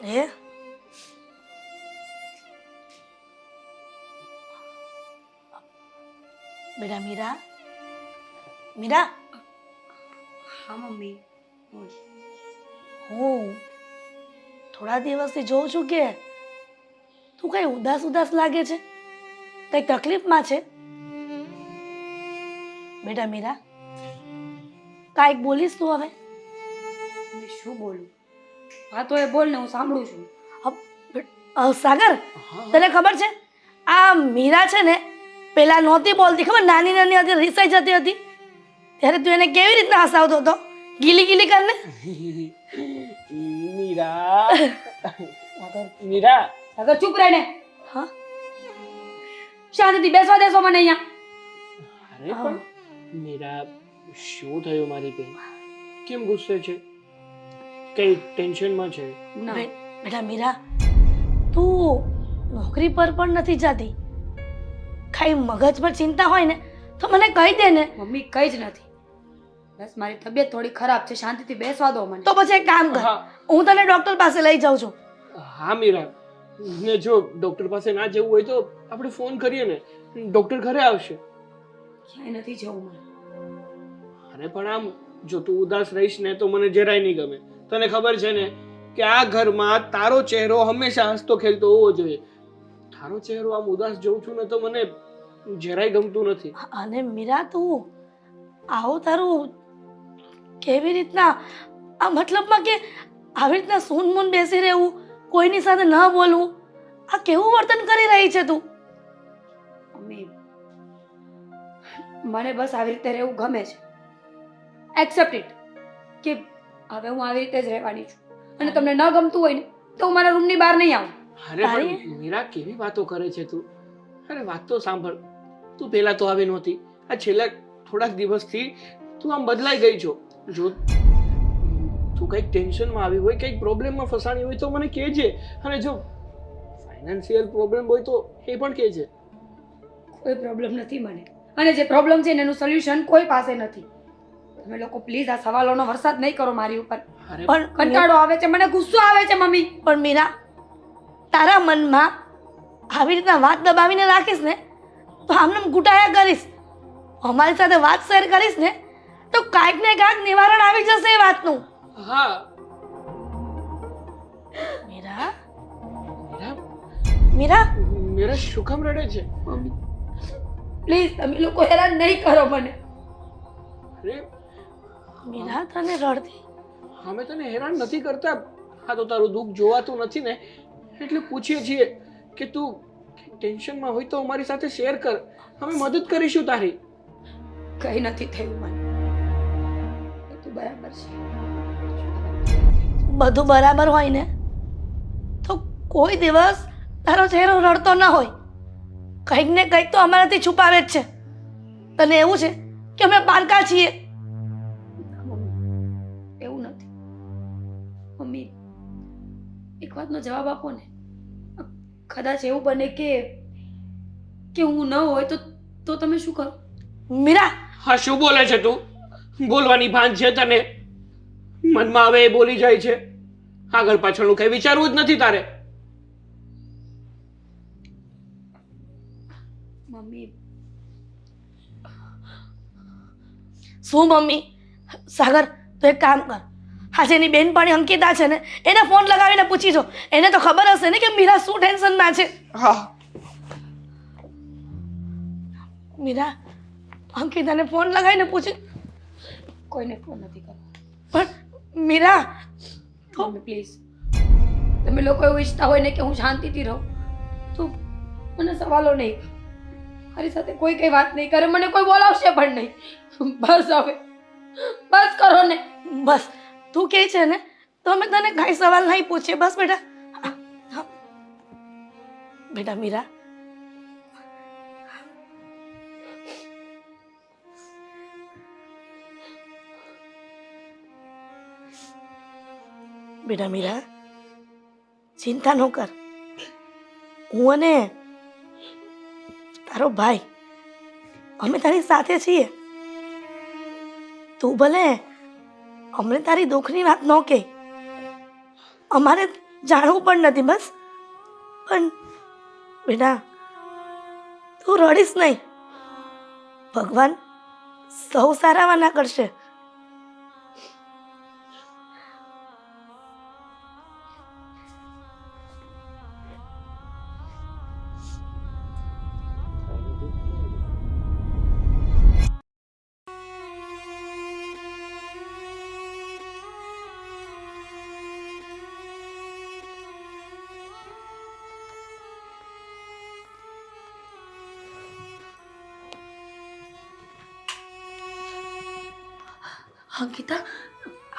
અરે બેટા મીરા, મીરા, હા મમ્મી. હું થોડા દિવસથી જોઉં છું કે તું કઈ ઉદાસ ઉદાસ લાગે છે, કઈ તકલીફમાં છે. બેટા મીરા, કાંઈક બોલીશ તું હવે? મમ્મી શું બોલું? હા તો એ બોલ ને, હું સાંભળું છું. સાગર, તને ખબર છે આ મીરા છે ને પેલા નહોતી બોલતી, ખબર? નાની નાની હતી, રિસાઈ જતી હતી, ત્યારે તું એને કેવી રીતના હસાવતો હતો, ગીલી ગીલી કરીને. મીરા મીરા અગર ચૂપ રહે ને. હા, શાંતિથી બેસવા દેશો મને અહીંયા. અરે પણ મીરા, શું થયું મારી બેન? કેમ ગુસ્સે છે? કઈ ટેન્શનમાં છે? ના બેટા મીરા, તું નોકરી પર પણ નથી જતી, કઈ મગજ પર ચિંતા હોય ને તો મને કહી દે ને. મમ્મી કઈ જ નથી, બસ મારી તબિયત થોડી ખરાબ છે, શાંતિથી બેસવા દો મને. તો પછી એક કામ કર, હા. હું તને ડોક્ટર પાસે લઈ જાઉં છું. હા મીરા, ને જો ડોક્ટર પાસે ના જવું હોય તો આપણે ફોન કરીએ ને, ડોક્ટર ઘરે આવશે. ક્યાંય નથી જવું મને. અરે પણ આમ જો તું ઉદાસ રહીશ ને તો મને જરાય નહીં ગમે. તને ખબર છે ને કે આ ઘરમાં તારો ચહેરો હંમેશા હસતો ખેલતો હોવો જોઈએ. તારો ચહેરો આમ ઉદાસ જોઉં છું ને તો મને જરાય ગમતું નથી. અને મીરા, તું આવું તારું કેવી રીતના, આ મતલબમાં કે આવી રીતના સૂન મૂન બેસી રહેવું, કોઈની સાથે ન બોલવું, આ કેવું વર્તન કરી રહી છે તું? મમ્મી મને બસ આવી રીતે રહેવું ગમે છે. એક્સેપ્ટ ઇટ કે હવે હું આવી રીતે જ રહેવાની છું, અને તમને ન ગમતું હોય ને તો હું મારા રૂમની બહાર નહીં આવું. અરે પણ મીરા, કેવી વાતો કરે છે તું? અરે વાત તો સાંભળ, તું પહેલા તો આવી નહોતી, આ છેલ્લા થોડાક દિવસથી તું આમ બદલાઈ ગઈ છો. જો તું કંઈક ટેન્શનમાં આવી હોય, કંઈક પ્રોબ્લેમમાં ફસાણી હોય તો મને કહેજે, અને જો ફાઇનાન્શિયલ પ્રોબ્લેમ હોય તો એ પણ કહેજે. કોઈ પ્રોબ્લેમ નથી મને, અને જે પ્રોબ્લેમ છે ને એનું સોલ્યુશન કોઈ પાસે નથી. તમે લોકો પ્લીઝ આ સવાલોનો વરસાદ નહીં કરો મારી ઉપર. અરે પણ કંટાળો આવે છે મને, ગુસ્સો આવે છે મમ્મી. પણ મીરા, તારા મનમાં આવી રીતના વાત દબાવીને રાખીશ ને તો આમને ગુટાયા કરીશ. અમારી સાથે વાત શેર કરીશ ને તો કાંઈક ને કાંઈક નિવારણ આવી જશે એ વાતનું. હા મીરા, મીરા, મીરા, મીરા શું કામ રડે છે? મમ્મી પ્લીઝ તમે લોકો હેરાન નહીં કરો મને. અરે મીરા, તને રડતી? અમે તને હેરાન નથી કરતા, હા તો તારું દુઃખ જોવાતું નથી ને એટલે પૂછીએ છીએ કે તું ટેન્શનમાં હોય તો અમારી સાથે શેર કર, અમે મદદ કરીશું તારી. કઈ નથી થયું મને, બધું બરાબર છે. બધું બરાબર હોય ને તો કોઈ દિવસ તારો ચહેરો રડતો ન હોય. કંઈક ને કંઈક તો અમારાથી છુપાવે જ છે. તને એવું છે કે અમે પારકા છીએ? મમ્મી એવું નથી. મમ્મી એક વાતનો જવાબ આપો ને. કદાચ એવું બને કે હું ન હોય તો તમે શું કરો? મીરા, હા શું બોલે છે તું? બોલવાની ભાન છે તને? મનમાં આવે એ બોલી જાય છે, આગળ પાછળનું કઈ વિચારવું જ નથી તારે. મમ્મી શું મમ્મી? સાગર, તો એક કામ કર, આજે એની બેનપણી અંકિતા છે ને એને ફોન લગાવીને પૂછી જો, એને તો ખબર હશે ને કે મીરા શું ટેન્શનમાં છે. હા મીરા, અંકિતાને ફોન લગાવીને પૂછી. કોઈને ફોન નથી કરવો. પણ મીરા, તો મમ્મી પ્લીઝ, તમે લોકો એવું ઈચ્છતા હોય ને કે હું શાંતિથી રહું તો મને સવાલો નહીં કરો. મારી સાથે કોઈ કઈ વાત નહીં કરે, મને કોઈ બોલાવશે પણ નહીં. બસ હવે બસ કરો ને. બસ તું કહે છે ને તો અમે તને કાંઈ સવાલ નહીં પૂછીએ. બસ બેટા. હા, હા. બેટા મીરા, બેટા મીરા, ચિંતા ન કર. હું અને તારો ભાઈ અમે તારી સાથે છીએ. તું ભલે અમને તારી દુઃખની વાત ન કહે, અમારે જાણવું પણ નથી બસ. પણ બેટા તું રડીશ નહીં. ભગવાન સૌ સારામાં ના કરશે. અંકિતા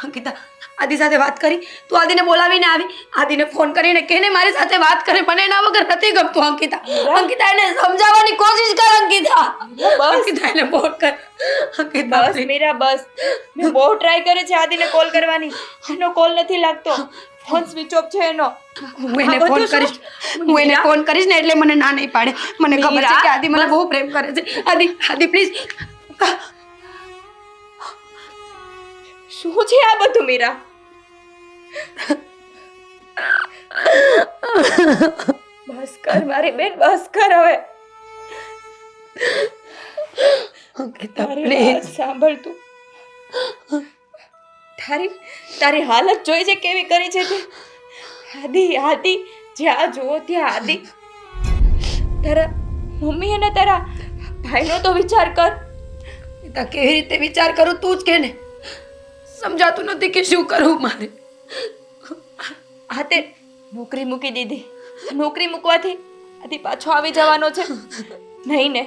અંકિતા આદિ સાથે વાત કરી? તું આદિને બોલાવીને આવી? આદિને ફોન કરીને કહેને મારી સાથે વાત કરે. મને એના વગર નથી ગમતું અંકિતા. અંકિતા એને સમજાવવાની કોશિશ કર અંકિતા. અંકિતા એને ફોન કર. અંકિતા બસ મીરા બસ. મેં બહુ ટ્રાય કર્યો છે આદિને કોલ કરવાની, એનો કોલ નથી લાગતો. ફોન સ્વિચ ઓફ છે એનો. હું એને ફોન કરીશ. હું એને ફોન કરીશ ને એટલે મને ના નહીં પાડે. મને ખબર છે કે આદિ મને બહુ પ્રેમ કરે છે. આદિ પ્લીઝ. શું છે આ બધું મીરા? બસ કર મારી બેન, બસ કર હવે. અંકિતા તારી પ્લીઝ. વાત સાંભળ તું. તારી હાલત જોઈ છે કેવી કરી છે તે. આદિ જ્યાં જુઓ ત્યાં આદિ. તારા મમ્મી અને તારા ભાઈનો તો વિચાર કર. કેવી રીતે વિચાર કરું તું જ કે ને. સમજાતું નથી કે શું કરવું મારે. હા તે નોકરી મૂકી દીધી. નોકરી મૂકવાથી આદિ પાછો આવી જવાનો છે નહીં ને?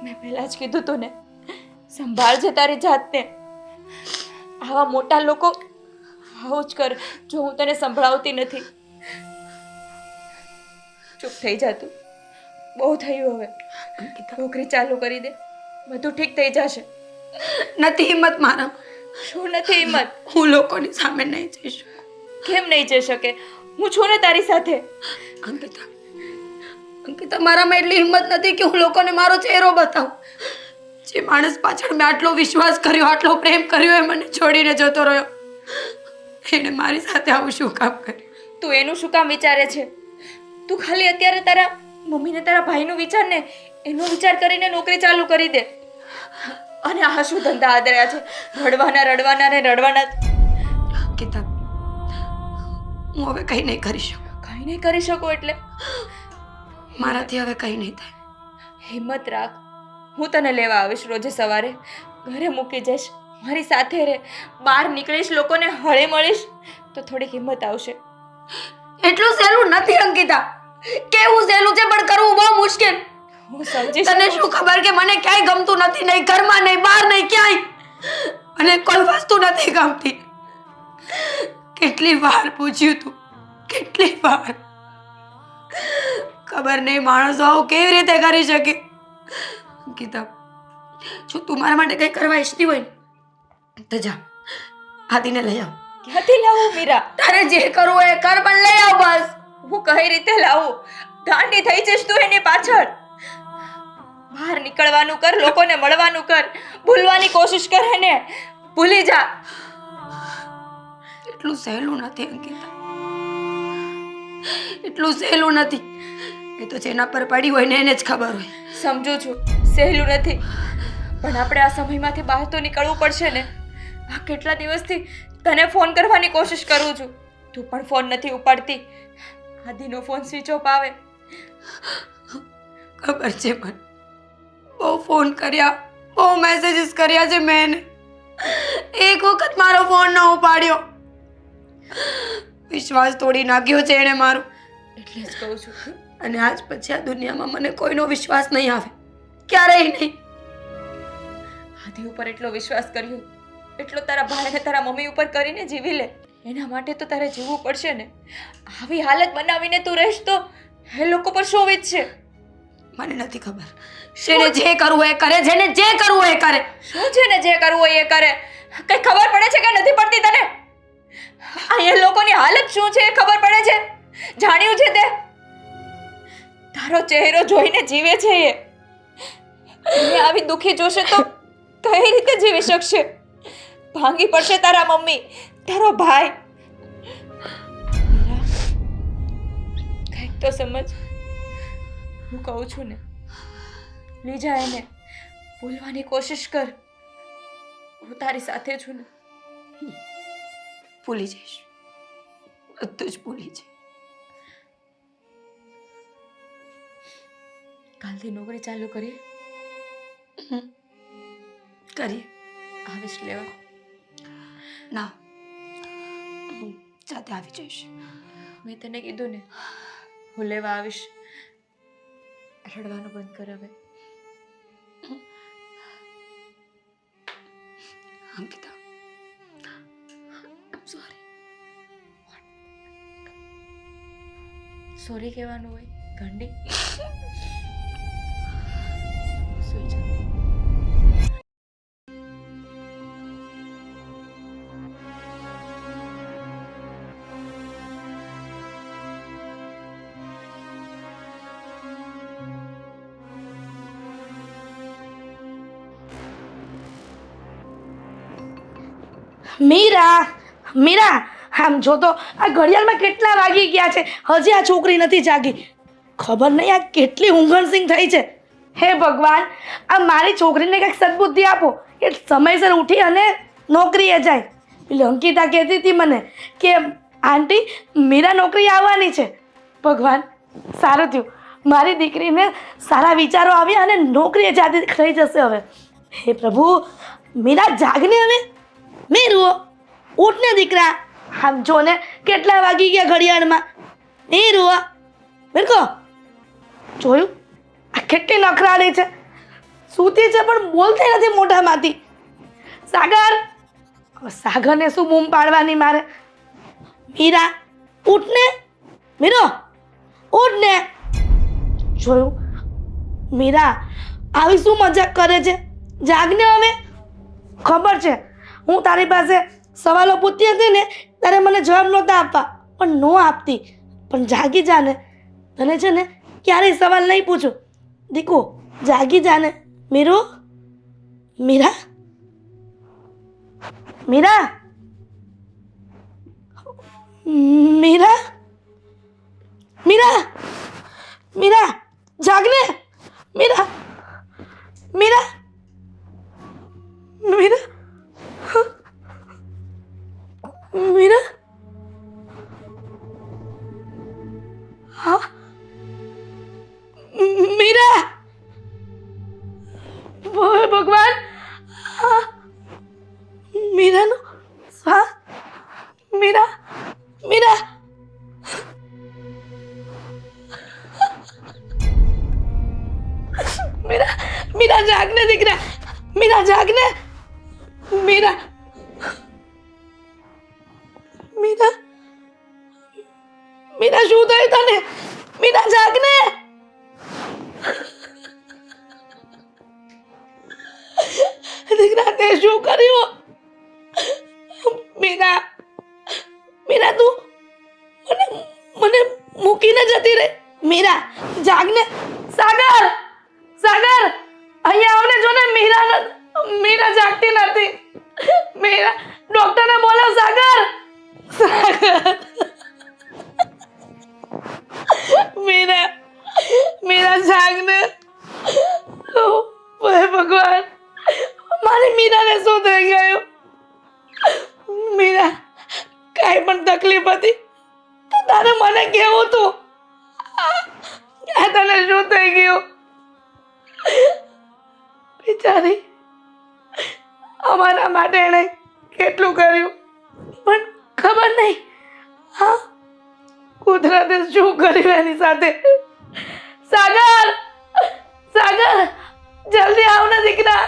મેં પહેલા જ કીધું તું ને, સંભાળજે તારી જાતને. આવા મોટા લોકો આવું જ કર જો હું તને સંભળાવતી નથી. ચૂપ થઈ જા તું. બહુ થયું હવે. નોકરી ચાલુ કરી દે, બધું ઠીક થઈ જશે. નથી હિંમત મારા. શું નથી હિંમત? હું લોકોની સામે નહીં જઈ શકું. કેમ નહીં જઈ શકે? હું છું ને તારી સાથે. અંકિતા મારામાં એટલી હિંમત નથી કે હું લોકોને મારો ચહેરો બતાવું. જે માણસ પાછળ મેં આટલો વિશ્વાસ કર્યો, આટલો પ્રેમ કર્યો, એ મને છોડીને જતો રહ્યો. એને મારી સાથે આવું શું કામ કર્યું? તું એનું શું કામ વિચારે છે? તું ખાલી અત્યારે તારા મમ્મીને તારા ભાઈનું વિચાર ને, એનો વિચાર કરીને નોકરી ચાલુ કરી દે. અને આ શું ધંધા આદર્યા છે? રડવાના ને રડવાના. અંકિતા હું હવે કંઈ નહીં કરી શકું. કંઈ નહીં કરી શકો એટલે? મારાથી હવે કંઈ નહીં થાય. હિંમત રાખ. હું તને લેવા આવીશ રોજે સવારે. ઘરે મૂકી જઈશ, મારી સાથે રહે. બહાર નીકળીશ, લોકોને હળી મળીશ તો થોડીક હિંમત આવશે. એટલું સહેલું નથી અંકિતા. કેવું સહેલું છે પણ કરવું બહુ મુશ્કેલ. હું સમજી તને શું ખબર કે મને ક્યાંય ગમતું નથી, નહીં ઘરમાં નહીં બહાર નહીં ક્યાંય. અને કોઈ વસ્તુ નથી ગમતી. કેટલી વાર પૂછ્યું તું, કેટલી વાર. ખબર નહીં માણસો આવું કેવી રીતે કરી શકે. અંકિતા જો તું મારા માટે કંઈ કરવા ઈચ્છતી હોય ને તો જા આદિને લઈ આવ. ક્યાંથી લાવું મીરા? તારે જે કરવું હોય એ કર પણ લઈ આવ બસ. હું કઈ રીતે લાવું? ગાંડી થઈ જઈશ તું એની પાછળ. બહાર નીકળવાનું કર, લોકોને મળવાનું કર, ભૂલવાની કોશિશ કર એને. ભૂલી જા. એટલું સહેલું નથી અંકિતા. એટલું સહેલું નથી. એ તો જેના પર પડી હોય ને એને જ ખબર હોય. સમજુ છું સહેલું નથી, પણ આપણે આ સમયમાંથી બહાર તો નીકળવું પડશે ને. આ કેટલા દિવસથી તને ફોન કરવાની કોશિશ કરું છું, તું પણ ફોન નથી ઉપાડતી. આદિનો ફોન સ્વિચ ઓફ આવે. ખબર છે મને. બહુ ફોન કર્યા, બહુ મેસેજીસ કર્યા છે મેં એને. એક વખત મારો ફોન ન ઉપાડ્યો. વિશ્વાસ તોડી નાખ્યો છે એણે મારો. એટલે જ કહું છું. અને આજ પછી આ દુનિયામાં મને કોઈનો વિશ્વાસ નહીં આવે, ક્યારેય નહીં. આદિ ઉપર એટલો વિશ્વાસ કર્યો, એટલો તારા ભાઈ અને તારા મમ્મી ઉપર કરીને જીવી લે. એના માટે તો તારે જીવવું પડશે ને. આવી હાલત બનાવીને તું રહીશ તો એ લોકો પર શું વીતશે? મને નથી ખબર. જેને જે કરવું એ કરે, જેને જે કરવું એ કરે. શું છે ને જે કરવું હોય એ કરે? કઈ ખબર પડે છે કે નથી પડતી તને? અહીંયા લોકોની હાલત શું છે એ ખબર પડે છે? જાણ્યું છે તે? તારો ચહેરો જોઈને જીવે છે એ. એને આવી દુખી જોશે તો કઈ રીતે જીવી શકશે? ભાંગી પડશે તારા મમ્મી, તારો ભાઈ. તો સમજ. હું કહું છું ને, લઈ જા એને. ભૂલવાની કોશિશ કર. હું તારી સાથે છું ને. ભૂલી જઈશ, બધું જ ભૂલી જઈશ. કાલથી નોકરી ચાલુ કરીએ. કરીએ. આવીશ લેવા. ના, હું જાતે આવી જઈશ. મેં તને કીધું ને, હું લેવા આવીશ. રડવાનું બંધ કર હવે. અંકિતા, સોરી. સોરી કહેવાનું હોય ગાંડી. સુઈ જા. મીરા, મીરા, આમ જો તો આ ઘડિયાળમાં કેટલા વાગી ગયા છે, હજી આ છોકરી નથી જાગી. ખબર નહીં આ કેટલી ઊંઘણસિંગ થઈ છે. હે ભગવાન, આ મારી છોકરીને કંઈક સદબુદ્ધિ આપો કે સમયસર ઉઠી અને નોકરીએ જાય. પેલી અંકિતા કહેતી હતી મને કે આંટી મીરા નોકરી આવવાની છે. ભગવાન, સારું થયું મારી દીકરીને સારા વિચારો આવ્યા અને નોકરીએ જાતી થઈ જશે હવે. હે પ્રભુ, મીરા જાગને હવે. મીરુ, ઉઠ ને દીકરા. આમ જો ને કેટલા વાગી ગયા ઘડિયાળમાં. મીરુ, મીરકો, જોયું આ કેટલી નખરાળી છે. સૂતી છે પણ બોલતી નથી મોઢામાંથી. સાગર, હવે સાગરને શું બૂમ પાડવાની મારે. મીરા, ઉઠ ને. મીરો, ઉઠ ને. જોયું મીરા આવી શું મજાક કરે છે. જાગને હવે. ખબર છે હું તારી પાસે સવાલો પૂછતી હતી ને ત્યારે મને જવાબ નહોતા આપવા, પણ નો આપતી. પણ જાગી જા ને. તને છે ને ક્યારેય સવાલ નહીં પૂછું. દીકુ, જાગી જા ને. મીરુ, મીરા, મીરા, મીરા, મીરા, મીરા, જાગને. મીરા, મીરા, મીરા, મીરા. હા, મીરા. ઓય ભગવાન, હા, મીરાનો શ્વાસ. મીરા, મીરા, મીરા, મીરા જાગને દીકરા. મીરા જાગને. મીરા, મીરા, મીરા શું થયું તને. મીરા જાગને. દીકરા તે શું કર્યું. મીરા, મીરા તું મને મને મૂકીને જતી રહી. મીરા જાગને. સાગર, સાગર, અહીંયા આવને. જો ને મીરા, મીરા જાગતી નથી. મીરા, ડોક્ટરને બોલાવ. સાગર, સાગર. મીરા, મીરા જાગને. ઓય ભગવાન, મારી મીરાને શું થઈ ગયું. મીરા, કાંઈ પણ તકલીફ હતી તો તારે મને કહેવું તું. આ તને શું થઈ ગયું. બિચારી, અમારા માટે એણે કેટલું કર્યું પણ ખબર નહીં હા કુદરતે શું કર્યું એની સાથે. સાગર, સાગર, જલ્દી આવ ને દીકરા.